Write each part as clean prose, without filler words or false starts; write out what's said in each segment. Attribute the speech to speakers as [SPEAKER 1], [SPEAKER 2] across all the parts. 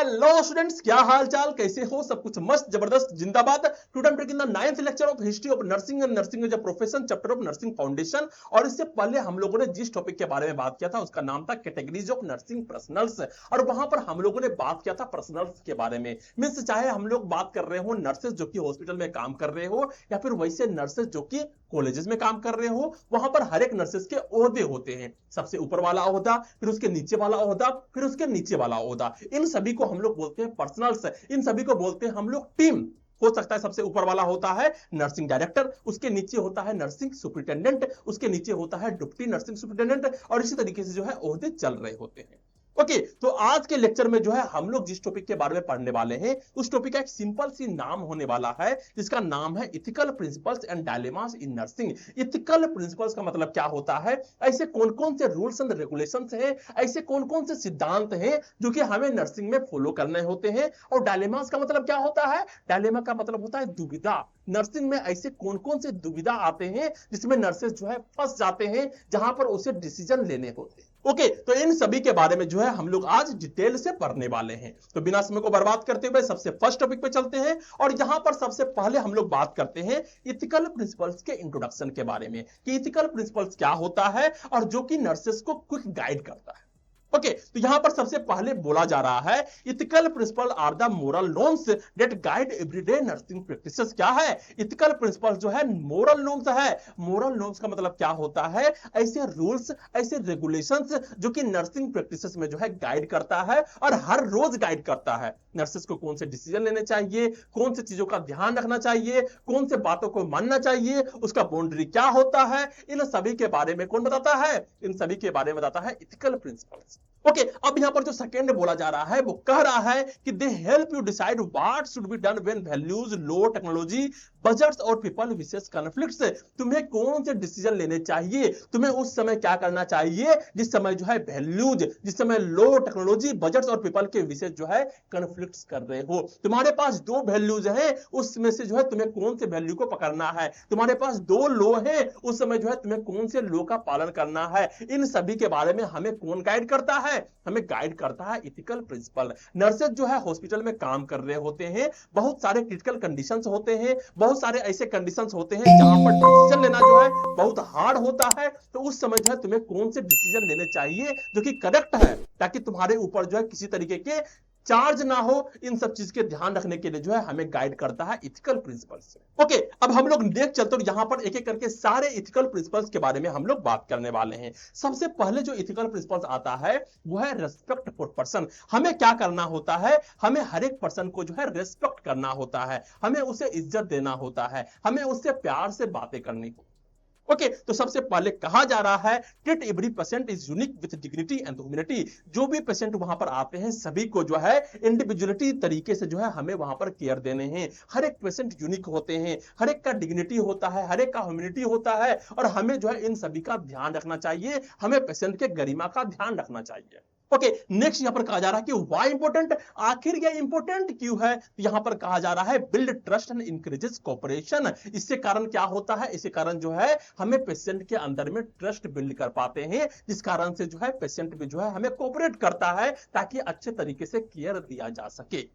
[SPEAKER 1] Hello students, क्या हाल चाल, कैसे हो? सब कुछ मस्त जबरदस्त जिंदाबाद। Today I am taking the 9th lecture of history of nursing and nursing as a profession, chapter of nursing foundation. और इससे पहले हम लोगों ने जिस टॉपिक के बारे में बात किया था उसका नाम था कैटेगरीज ऑफ नर्सिंग पर्सनल्स। और वहां पर हम लोगों ने बात किया था पर्सनल्स के बारे में। मींस चाहे हम लोग बात कर रहे हो नर्सेज जो कि हॉस्पिटल में काम कर रहे हो, या फिर वैसे नर्सेज जो कि कॉलेजेस में काम कर रहे हो, वहां पर हर एक नर्सेज के ओहदे होते हैं। सबसे ऊपर वाला ओहदा, फिर उसके नीचे वाला ओहदा, फिर उसके नीचे वाला ओहदा। इन सभी को हम लोग बोलते हैं पर्सनल्स। इन सभी को बोलते हैं हम लोग टीम। हो सकता है सबसे ऊपर वाला होता है नर्सिंग डायरेक्टर, उसके नीचे होता है नर्सिंग सुपरिटेंडेंट, उसके नीचे होता है डिप्टी नर्सिंग सुपरिटेंडेंट, और इसी तरीके से जो है ओहदे चल रहे होते हैं। ओके, तो आज के लेक्चर में जो है हम लोग जिस टॉपिक के बारे में पढ़ने वाले हैं उस टॉपिक का एक सिंपल सी नाम होने वाला है, जिसका नाम है ethical principles and dilemmas in nursing. Ethical principles का मतलब क्या होता है? ऐसे कौन कौन से रूल्स एंड रेगुलेशंस हैं, ऐसे कौन कौन से सिद्धांत हैं जो कि हमें नर्सिंग में फॉलो करने होते हैं। और डायलेमास का मतलब क्या होता है? डायलेमा का मतलब होता है दुविधा। नर्सिंग में ऐसे कौन कौन से दुविधा आते हैं जिसमें नर्सेज जो है फंस जाते हैं, जहां पर उसे डिसीजन लेने होते हैं। ओके, तो इन सभी के बारे में जो है हम लोग आज डिटेल से पढ़ने वाले हैं। तो बिना समय को बर्बाद करते हुए सबसे फर्स्ट टॉपिक पे चलते हैं। और यहां पर सबसे पहले हम लोग बात करते हैं इथिकल प्रिंसिपल्स के इंट्रोडक्शन के बारे में, कि इथिकल प्रिंसिपल्स क्या होता है और जो कि नर्सेस को क्विक गाइड करता है। ओके, तो यहां पर सबसे पहले बोला जा रहा है ethical principle are the moral norms that guide everyday nursing practices. क्या है? इथिकल प्रिंसिपल जो है मोरल नॉर्म्स है। मोरल नॉर्म्स का मतलब क्या होता है? ऐसे रूल्स, ऐसे रेगुलेशंस जो कि नर्सिंग प्रैक्टिसेस में जो है गाइड करता है और हर रोज गाइड करता है। नर्सेस को कौन से डिसीजन लेने चाहिए, कौन से चीजों का ध्यान रखना चाहिए, कौन से बातों को मानना चाहिए, उसका बाउंड्री क्या होता है, इन सभी के बारे में कौन बताता है? इन सभी के बारे में बताता है इथिकल प्रिंसिपल्स। ओके, अब यहां पर जो सेकंड बोला जा रहा है वो कह रहा है कि they help you decide what should be done when values, low technology, budgets और पीपल विशेष कॉन्फ्लिक्ट्स। तुम्हें कौन से डिसीजन लेने चाहिए, तुम्हें उस समय क्या करना चाहिए जिस समय जो है वैल्यूज, जिस समय लो टेक्नोलॉजी, बजट्स और पीपल के विशेष जो है कॉन्फ्लिक्ट्स कर रहे हो। तुम्हारे पास दो वैल्यूज हैं, उसमें से जो है तुम्हें कौन से वैल्यू को पकड़ना है। तुम्हारे पास दो लो हैं, उस समय जो है तुम्हें कौन से लो का पालन करना है। इन सभी के बारे में हमें कौन गाइड करता है? हमें गाइड करता है इथिकल प्रिंसिपल। नर्सेज जो है हॉस्पिटल में काम कर रहे होते हैं, बहुत सारे क्रिटिकल कंडीशंस होते हैं, बहुत सारे ऐसे कंडीशंस होते हैं जहां पर डिसीजन लेना जो है बहुत हार्ड होता है। तो उस समय जो है तुम्हें कौन से डिसीजन लेने चाहिए जो कि करेक्ट है, ताकि तुम्हारे ऊपर जो है किसी तरीके के चार्ज ना हो। इन सब चीज के ध्यान रखने के लिए जो है हमें गाइड करता है इथिकल प्रिंसिपल्स। ओके, अब हम लोग देख चलते हैं यहां पर एक एक करके सारे इथिकल प्रिंसिपल्स के बारे में हम लोग बात करने वाले हैं। सबसे पहले जो इथिकल प्रिंसिपल्स आता है वो है रेस्पेक्ट फॉर पर्सन। हमें क्या करना होता है? हमें हर एक पर्सन को जो है रेस्पेक्ट करना होता है, हमें उसे इज्जत देना होता है, हमें उससे प्यार से बातें करनी होती है। ओके, तो सबसे पहले कहा जा रहा है treat every patient is unique with dignity and humanity. जो भी पेशेंट वहां पर आते हैं सभी को जो है इंडिविजुअलिटी तरीके से जो है हमें वहां पर केयर देने हैं। हर एक पेशेंट यूनिक होते हैं, हर एक का डिग्निटी होता है, हर एक का ह्यूमैनिटी होता है, और हमें जो है इन सभी का ध्यान रखना चाहिए। हमें पेशेंट के गरिमा का ध्यान रखना चाहिए। ओके, नेक्स्ट यहां पर कहा जा रहा है कि व्हाई इंपॉर्टेंट, आखिर ये इंपॉर्टेंट क्यों है? यहां पर कहा जा रहा है build trust and increases cooperation. इससे कारण क्या होता है? इससे कारण जो है हमें पेशेंट के अंदर में ट्रस्ट बिल्ड कर पाते हैं, जिस कारण से जो है पेशेंट भी जो है हमें कोऑपरेट करता है ताकि अच्छे तरीके से केयर दिया जा सके।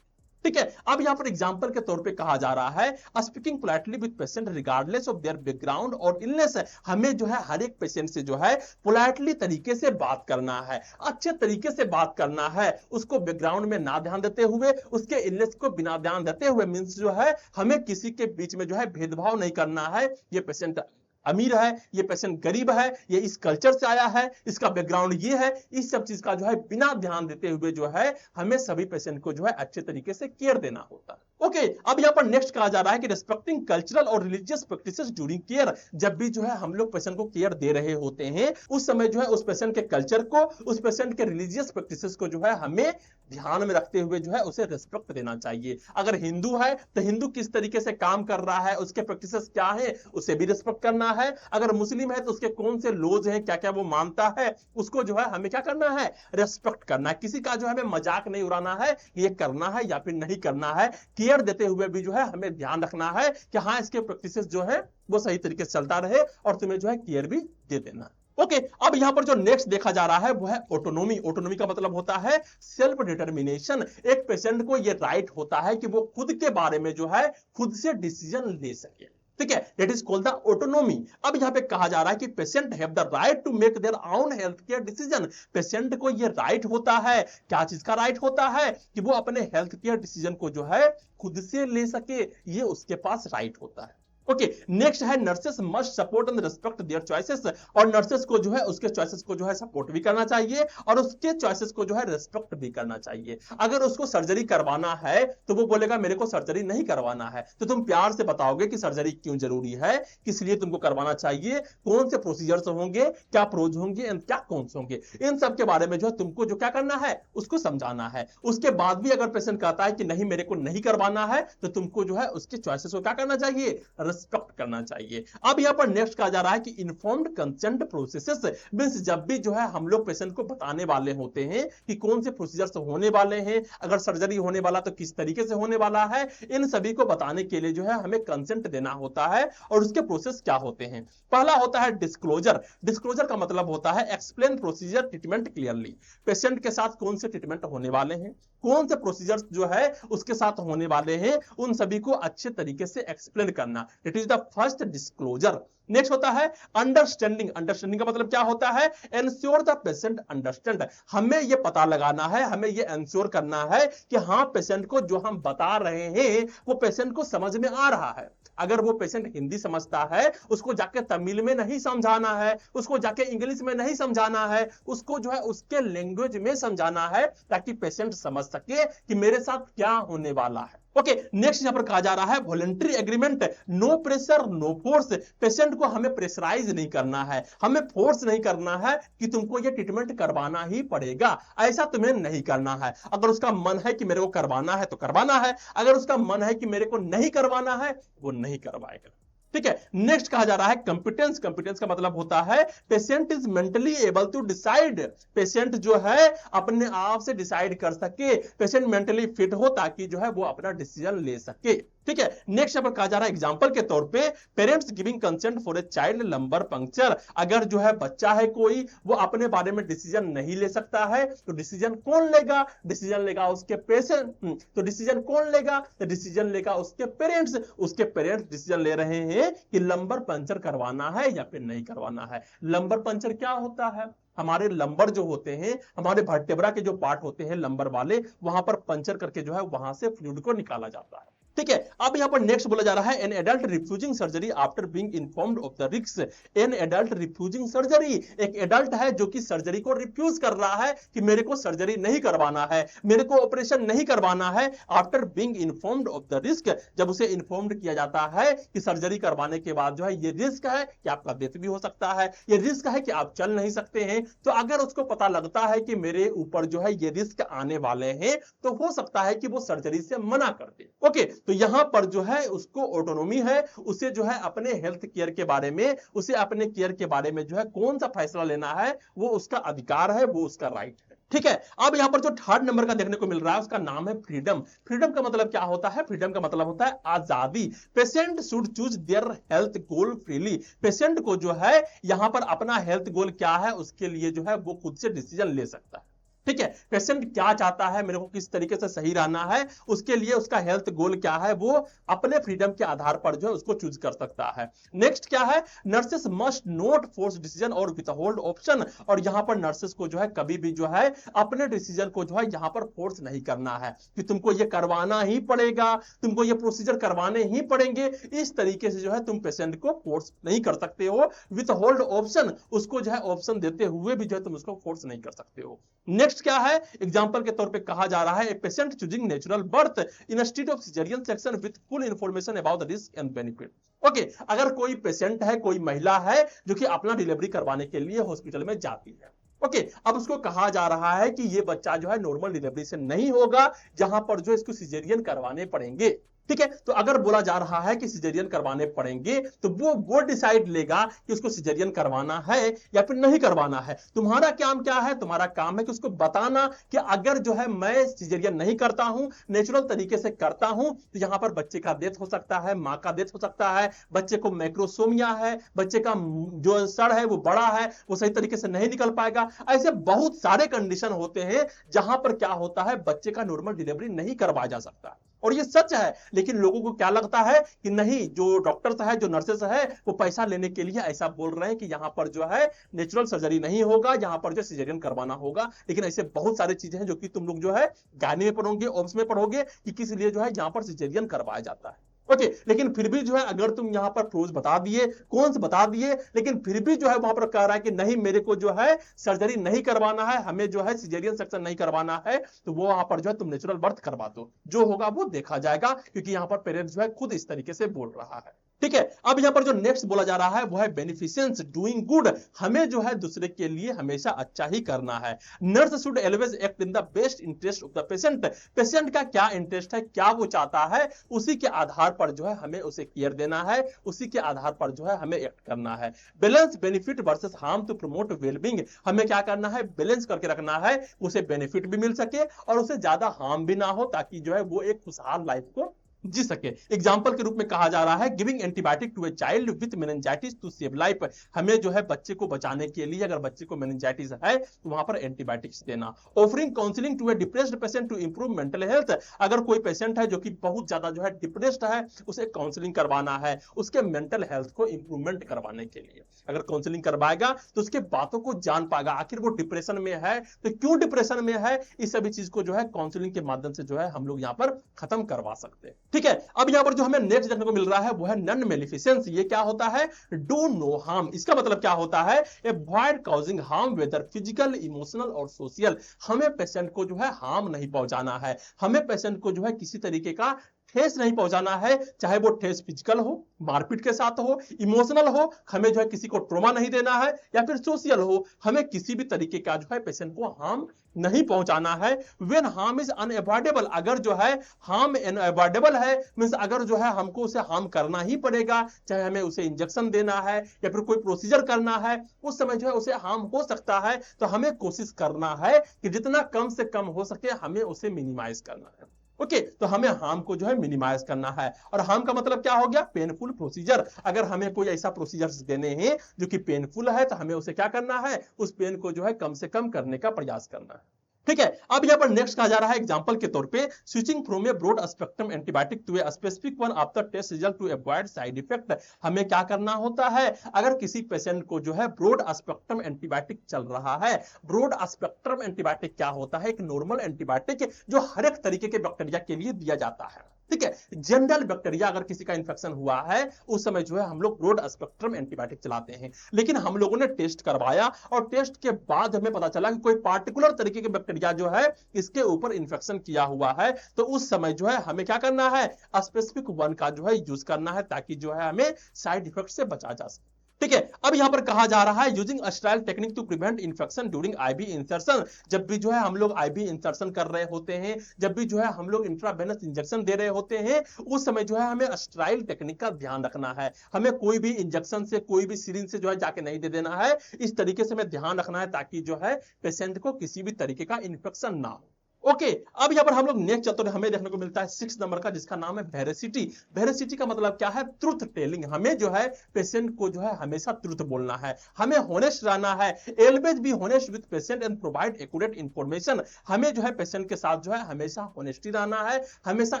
[SPEAKER 1] ठीक है, अब यहां पर एग्जांपल के तौर पे कहा जा रहा है speaking politely with patient regardless of there background और इलनेस। हमें जो है हर एक पेशेंट से जो है पोलाइटली तरीके से बात करना है, अच्छे तरीके से बात करना है, उसको बैकग्राउंड में ना ध्यान देते हुए, उसके इलनेस को बिना ध्यान देते हुए। मींस जो है हमें किसी के बीच में जो है भेदभाव नहीं करना है। ये पेशेंट अमीर है, ये पेशेंट गरीब है, ये इस कल्चर से आया है, इसका बैकग्राउंड ये है, इस सब चीज का जो है बिना ध्यान देते हुए जो है हमें सभी पेशेंट को जो है अच्छे तरीके से केयर देना होता है। ओके, अब यहां पर नेक्स्ट कहा जा रहा है कि रिस्पेक्टिंग कल्चरल और रिलीजियस प्रैक्टिसेस ड्यूरिंग केयर। जब भी जो है हम लोग पेशेंट को केयर दे रहे होते हैं उस समय जो है उस पेशेंट के कल्चर को, उस पेशेंट के रिलीजियस प्रैक्टिसेस को जो है हमें ध्यान में रखते हुए जो है उसे रिस्पेक्ट देना चाहिए। अगर हिंदू है तो हिंदू किस तरीके से काम कर रहा है, उसके प्रैक्टिसेस क्या है, उसे भी रिस्पेक्ट करना है। अगर मुस्लिम है तो उसके कौन से लॉज हैं, क्या क्या वो मानता है, उसको जो है हमें क्या करना है? रिस्पेक्ट करना है। किसी का जो है हमें मजाक नहीं उड़ाना है, ये करना है या फिर नहीं करना है। केयर देते हुए भी जो है हमें ध्यान रखना है कि हाँ इसके प्रैक्टिसेस जो है वो सही तरीके से चलता रहे और तुम्हें जो है केयर भी दे देना। ओके, अब यहां पर जो नेक्स्ट देखा जा रहा है वो है ऑटोनोमी। ऑटोनोमी का मतलब होता है सेल्फ डिटर्मिनेशन। एक पेशेंट को ये राइट होता है कि वो खुद के बारे में जो है खुद से डिसीजन ले सके, ठीक है, that is called the autonomy. अब यहां पे कहा जा रहा है कि patient have the right to make their own health care decision. Patient को ये राइट होता है, क्या चीज का राइट होता है, कि वो अपने हेल्थ केयर डिसीजन को जो है खुद से ले सके, ये उसके पास राइट होता है। ओके, नेक्स्ट है nurses must support and respect there choices. और नर्सेस को जो है उसके चॉइसेस को जो है सपोर्ट भी करना चाहिए और उसके चॉइसेस को जो है रिस्पेक्ट भी करना चाहिए। अगर उसको सर्जरी करवाना है तो वो बोलेगा मेरे को सर्जरी नहीं करवाना है, तो तुम प्यार से बताओगे कि सर्जरी क्यों जरूरी है, किस लिए तुमको करवाना चाहिए, कौन से प्रोसीजर्स होंगे, क्या प्रोज होंगे एंड क्या कौन से होंगे, इन सब के बारे में जो है तुमको जो क्या करना है उसको समझाना है। उसके बाद भी अगर पेशेंट कहता है कि नहीं मेरे को नहीं करवाना है, तो तुमको जो है उसके चॉइसेस को क्या करना चाहिए, रिस्पेक्ट करना चाहिए। अब यहां पर नेक्स्ट कहा जा रहा है कि इन्फॉर्म्ड कंसेंट प्रोसेसेस मींस जब भी जो है हम लोग पेशेंट को बताने वाले होते हैं कि कौन से प्रोसीजर्स होने वाले हैं, अगर सर्जरी होने वाला तो किस तरीके से होने वाला है, इन सभी को बताने के लिए जो है हमें कंसेंट देना होता है। और उसके प्रोसेस क्या होते हैं, पहला होता है डिस्क्लोजर। डिस्क्लोजर का मतलब होता है explain procedure treatment clearly. Patient के साथ कौन से ट्रीटमेंट होने वाले हैं, कौन से प्रोसीजर्स जो है उसके साथ होने वाले हैं, उन सभी को अच्छे तरीके से एक्सप्लेन करना, it is the first disclosure. Next होता है अंडरस्टैंडिंग। अंडरस्टैंडिंग का मतलब क्या होता है, एंश्योर द पेशेंट अंडरस्टैंड। हमें यह पता लगाना है, हमें यह एंश्योर करना है कि हाँ पेशेंट को जो हम बता रहे हैं वो पेशेंट को समझ में आ रहा है। अगर वो पेशेंट हिंदी समझता है, उसको जाके तमिल में नहीं समझाना है, उसको जाके इंग्लिश में नहीं समझाना है, उसको जो है उसके लैंग्वेज में समझाना है ताकि पेशेंट समझ सके कि मेरे साथ क्या होने वाला है। ओके, नेक्स्ट यहां पर कहा जा रहा है voluntary agreement. No pressure no force. Patient को हमें प्रेशराइज नहीं करना है, हमें फोर्स नहीं करना है कि तुमको ये ट्रीटमेंट करवाना ही पड़ेगा, ऐसा तुम्हें नहीं करना है। अगर उसका मन है कि मेरे को करवाना है तो करवाना है, अगर उसका मन है कि मेरे को नहीं करवाना है वो नहीं करवाएगा, ठीक है। नेक्स्ट कहा जा रहा है कंपिटेंस। कंपिटेंस का मतलब होता है patient is mentally able to decide. Patient जो है अपने आप से डिसाइड कर सके, पेशेंट मेंटली फिट हो ताकि जो है वो अपना डिसीजन ले सके, ठीक है। नेक्स्ट यहां पर कहा जा रहा है एग्जांपल के तौर पे parents giving consent for a child lumbar puncture. अगर जो है बच्चा है कोई, वो अपने बारे में डिसीजन नहीं ले सकता है तो डिसीजन कौन लेगा, डिसीजन लेगा उसके पेशेंट। तो डिसीजन कौन लेगा, तो डिसीजन लेगा उसके पेरेंट्स। उसके पेरेंट्स डिसीजन ले रहे हैं कि लंबर पंक्चर करवाना है या फिर नहीं करवाना है। लंबर पंक्चर क्या होता है, हमारे लंबर जो होते हैं, हमारे वर्टेब्रा के जो पार्ट होते हैं लंबर वाले, वहां पर पंचर करके जो है वहां से फ्लूइड को निकाला जाता है, ठीक है। अब यहां पर नेक्स्ट बोला जा रहा है an adult refusing surgery after being informed of the risk. An adult refusing surgery, एक एडल्ट है जो कि सर्जरी को रिफ्यूज कर रहा है कि मेरे को सर्जरी नहीं करवाना है, मेरे को ऑपरेशन नहीं करवाना है, after being informed of the risk. जब उसे इन्फॉर्म्ड किया जाता है कि सर्जरी करवाने के बाद जो है ये रिस्क है कि आपका डेथ भी हो सकता है, ये रिस्क है कि आप चल नहीं सकते हैं, तो अगर उसको पता लगता है कि मेरे ऊपर जो है ये रिस्क आने वाले हैं तो हो सकता है कि वो सर्जरी से मना कर दे। ओके, तो यहां पर जो है उसको ऑटोनोमी है, उसे जो है अपने हेल्थ केयर के बारे में, उसे अपने केयर के बारे में जो है कौन सा फैसला लेना है वो उसका अधिकार है, वो उसका राइट है, ठीक है। अब यहां पर जो थर्ड नंबर का देखने को मिल रहा है उसका नाम है फ्रीडम। फ्रीडम का मतलब क्या होता है, फ्रीडम का मतलब होता है आजादी। Patient should choose their health goal freely. Patient को जो है यहां पर अपना हेल्थ गोल क्या है उसके लिए जो है वो खुद से डिसीजन ले सकता है, ठीक है। पेशेंट क्या चाहता है, मेरे को किस तरीके से सही रहना है, उसके लिए उसका हेल्थ गोल क्या है वो अपने फ्रीडम के आधार पर जो है उसको चूज कर सकता है। नेक्स्ट क्या है, nurses must not force decision और विथहोल्ड ऑप्शन। और यहां पर नर्सेस को जो है कभी भी जो है अपने डिसीजन को जो है यहां पर फोर्स नहीं करना है कि तुमको ये करवाना ही पड़ेगा, तुमको ये प्रोसीजर करवाने ही पड़ेंगे, इस तरीके से जो है तुम पेशेंट को फोर्स नहीं कर सकते हो। विथहोल्ड ऑप्शन, उसको जो है ऑप्शन देते हुए भी जो है तुम उसको फोर्स नहीं कर सकते हो। नेक्स्ट क्या है, एग्जांपल के तौर पे कहा जा रहा है a patient choosing natural birth instead of caesarean section with full information about the risk and benefit. Okay, अगर कोई पेशेंट है, कोई महिला है जो कि अपना डिलीवरी करवाने के लिए हॉस्पिटल में जाती है, ओके, अब उसको कहा जा रहा है कि ये बच्चा जो है नॉर्मल डिलीवरी से नहीं होगा, जहां पर जो इसको सिजेरियन करवाने पड़ेंगे, ठीक है। तो अगर बोला जा रहा है कि सिजेरियन करवाने पड़ेंगे तो वो डिसाइड लेगा कि उसको सिजेरियन करवाना है या फिर नहीं करवाना है। तुम्हारा काम क्या है? तुम्हारा काम है कि उसको बताना कि अगर जो है मैं सिजेरियन नहीं करता हूं, नेचुरल तरीके से करता हूं, तो यहां पर बच्चे का डेथ हो सकता है, मां का डेथ हो सकता है, बच्चे को मैक्रोसोमिया है, बच्चे का जो सड़ है वो बड़ा है, वो सही तरीके से नहीं निकल पाएगा। ऐसे बहुत सारे कंडीशन होते हैं जहां पर क्या होता है, बच्चे का नॉर्मल डिलीवरी नहीं करवाया जा सकता। और ये सच है, लेकिन लोगों को क्या लगता है कि नहीं, जो डॉक्टर्स है, जो नर्सेस है, वो पैसा लेने के लिए ऐसा बोल रहे हैं कि यहां पर जो है नेचुरल सर्जरी नहीं होगा, यहां पर जो सिजेरियन करवाना होगा। लेकिन ऐसे बहुत सारी चीजें हैं जो कि तुम लोग जो है गाने में पढ़ोगे, ओम्स में पढ़ोगे कि किस लिए जो है यहां पर सिजेरियन करवाया जाता है। ओके, लेकिन फिर भी जो है अगर तुम यहां पर प्रोज बता दिए, कौन से बता दिए, लेकिन फिर भी जो है वहां पर कह रहा है कि नहीं, मेरे को जो है सर्जरी नहीं करवाना है, हमें जो है सिजेरियन सेक्शन नहीं करवाना है, तो वो वहां पर जो है तुम नेचुरल बर्थ करवा दो, जो होगा वो देखा जाएगा, क्योंकि यहां पर पेरेंट्स जो है खुद इस तरीके से बोल रहा है। ठीक है। अब यहां पर जो नेक्स्ट बोला जा रहा है वो है बेनिफिशियंस डूइंग गुड। हमें जो है दूसरे के लिए हमेशा अच्छा ही करना है। Nurse should always act in the best interest of the patient. Patient का क्या इंटरेस्ट है, क्या वो चाहता है, उसी के आधार पर जो है हमें उसे केयर देना है, उसी के आधार पर जो है हमें एक्ट करना है। Balance benefit versus harm to promote wellbeing. हमें क्या करना है, बैलेंस करके रखना है, उसे बेनिफिट भी मिल सके और उसे ज्यादा हार्म भी ना हो, ताकि जो है वो एक खुशहाल लाइफ को जी सके। एग्जाम्पल के रूप में कहा जा रहा है giving antibiotic to a child with meningitis to save life. हमें जो है बच्चे को बचाने के लिए, अगर बच्चे को मेनिंजाइटिस है तो वहां पर एंटीबायोटिक्स देना। Offering counselling to a depressed patient to improve mental health. अगर कोई पेशेंट है जो कि बहुत ज्यादा जो है डिप्रेस्ड है, उसे काउंसलिंग करवाना है, उसके मेंटल हेल्थ को इंप्रूवमेंट करवाने के लिए। अगर काउंसलिंग करवाएगा तो उसके बातों को जान पाएगा, आखिर वो डिप्रेशन में है तो क्यों डिप्रेशन में है, इस सभी चीज को जो है काउंसलिंग के माध्यम से जो है हम लोग यहाँ पर खत्म करवा सकते हैं। ठीक है। अब यहां पर जो हमें नेक्स्ट देखने को मिल रहा है वो है नॉन मेलिफिसेंस। ये क्या होता है, डू नो हार्म। इसका मतलब क्या होता है, avoid causing harm whether physical, emotional और सोशल। हमें पेशेंट को जो है हार्म नहीं पहुंचाना है, हमें पेशेंट को जो है किसी तरीके का ठेस नहीं पहुंचाना है, चाहे वो ठेस फिजिकल हो, मारपीट के साथ हो, इमोशनल हो, हमें जो है किसी को ट्रॉमा नहीं देना है, या फिर सोशल हो, हमें किसी भी तरीके का जो है पेशेंट को हार्म नहीं पहुंचाना है। व्हेन हार्म इज अनअवॉइडेबल, अगर जो है हार्म अनअवॉइडेबल है, मींस अगर जो है हमको उसे हार्म करना ही पड़ेगा, चाहे हमें उसे इंजेक्शन देना है या फिर कोई प्रोसीजर करना है, उस समय जो है उसे हार्म हो सकता है, तो हमें कोशिश करना है कि जितना कम से कम हो सके हमें उसे मिनिमाइज करना है। ओके, तो हमें हार्म को जो है मिनिमाइज करना है। और हार्म का मतलब क्या हो गया, पेनफुल प्रोसीजर। अगर हमें कोई ऐसा प्रोसीजर देने हैं जो कि पेनफुल है, तो हमें उसे क्या करना है, उस पेन को जो है कम से कम करने का प्रयास करना है। ठीक है। अब यहां पर नेक्स्ट कहा जा रहा है एग्जांपल के तौर पे, switching from a broad spectrum antibiotic to a specific one after test result to avoid side effect. हमें क्या करना होता है, अगर किसी पेशेंट को जो है ब्रॉड स्पेक्ट्रम एंटीबायोटिक चल रहा है। ब्रॉड स्पेक्ट्रम एंटीबायोटिक क्या होता है, एक नॉर्मल एंटीबायोटिक जो हर एक तरीके के बैक्टीरिया के लिए दिया जाता है। ठीक है। जनरल बैक्टीरिया अगर किसी का इंफेक्शन हुआ है, उस समय जो है हम लोग ब्रॉड स्पेक्ट्रम एंटीबायोटिक चलाते हैं। लेकिन हम लोगों ने टेस्ट करवाया और टेस्ट के बाद हमें पता चला कि कोई पार्टिकुलर तरीके के बैक्टीरिया जो है इसके ऊपर इंफेक्शन किया हुआ है, तो उस समय जो है हमें क्या करना है, स्पेसिफिक वन का जो है यूज करना है, ताकि जो है हमें साइड इफेक्ट से बचा जा सके। ठीक है। अब यहां पर कहा जा रहा है using sterile technique to prevent infection during IV insertion. जब भी जो है हम लोग आईवी इंसर्शन कर रहे होते हैं, जब भी जो है हम लोग इंट्रावेनस इंजेक्शन दे रहे होते हैं, उस समय जो है हमें स्टेराइल टेक्निक का ध्यान रखना है। हमें कोई भी इंजेक्शन से, कोई भी सिरिंज से जो है जाके नहीं दे देना है। इस तरीके से हमें ध्यान रखना है ताकि जो है पेशेंट को किसी भी तरीके का इंफेक्शन ना हो। ओके, अब यहां पर हम लोग नेक्स्ट चलते हैं, हमें देखने को मिलता है 6 नंबर का, जिसका नाम है वेरासिटी। वेरासिटी का मतलब क्या है, ट्रुथ टेलिंग। हमें जो है पेशेंट को जो है हमेशा ट्रुथ बोलना है, हमें होनेस्ट रहना है। Always be honest with patient and provide accurate information. हमें जो है पेशेंट के साथ जो है हमेशा होनेस्टी रहना है, हमेशा